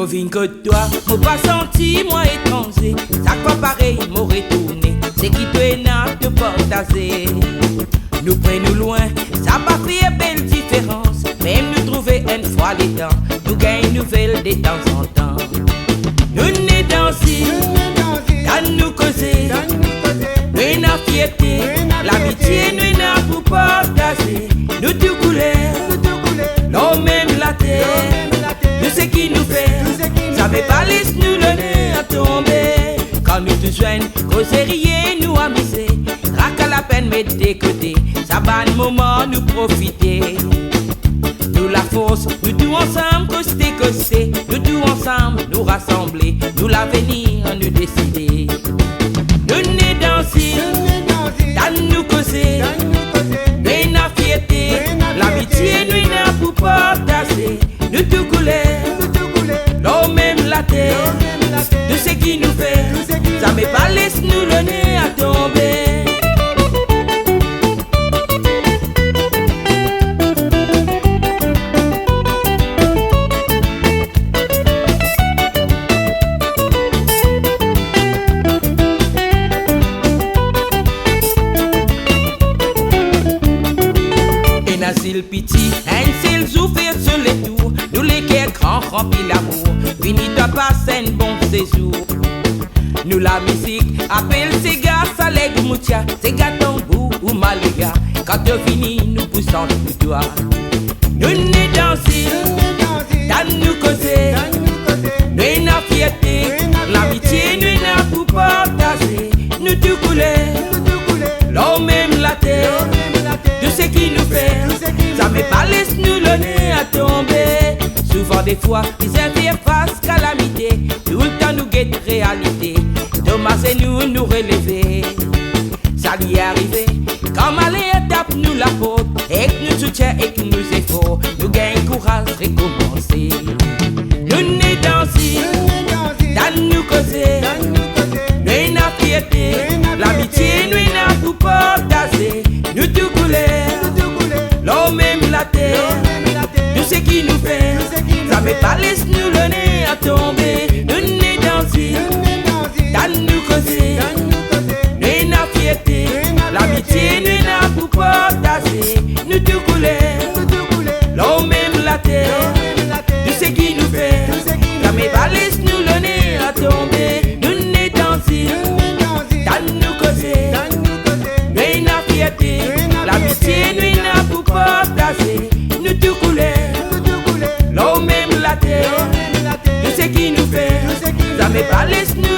Moi vine que toi, moi pas senti, moi étranger. Ça quoi pareil, moi retourné. C'est qui te n'a te partager. Nous prenons loin, ça pas fait belle différence. Même nous trouver une fois les temps, nous gagnons nouvelles de temps en temps. Nous n'est dansés, dans nous causer, nous n'a fierté, l'amitié nous n'a pour partager. Nous tout couler, l'homme même la terre, nous ce qui nous fait, ça veut pas laisser nous le nez à tomber. Quand nous te joignent, causerie nous amuser, rac à la peine mettre des côtés, ça va un moment nous profiter. Nous la force, nous tous ensemble, costé, nous tous ensemble, nous rassembler, nous l'avenir, nous décider. Nous n'est dansés, dans nous causer, nous n'a fierté, l'amitié nous n'a pour partager, nous tout couler, l'homme même la terre, tout ce qui nous fait, ça me pas laisse nous le nez à tomber. S'il pitié, un seul souffert sur les tours, nous les cœurs grands remplis l'amour, fini de passer un bon séjour. Nous la musique appelle ces gars, ça lègue moutia, ces gars tambou ou maléga, quand tu finis nous poussons le doigt. Nous n'est dansés, dans nous causer, nous n'a fierté, l'amitié nous n'a pour partager, nous tout couler, l'homme même la terre, tout ce qui nous fait, ça me pas laisse nous le nez à tomber. Souvent des fois, ils avaient face calamité, tout le temps nous guette réalité. Thomas et nous relever, ça lui est arrivé. Quand malheur tape nous la faute, et que nous soutient et que nous efforts, nous gagnons courage recommencer. Nous n'est dansés, dans nous causer, nous n'a fierté, l'amitié nous n'a pour partager, nous tout couler, l'homme même la terre, tout ce qui nous fait, ça me pas laisse nous le nez à tomber. Nous n'est dansés, dans nous causer, nous n'a fierté, l'amitié nous n'a pour partager, nous tout couler, l'homme même la terre, tout ce qui nous fait, ça me pas laisse nous le nez à tomber. Nous n'est dansés, dans nous causer, nous n'a fierté, l'amitié nous n'a pour partager, nous tout couler, l'homme même la terre, tout ce qui nous fait, ça me pas laisse nous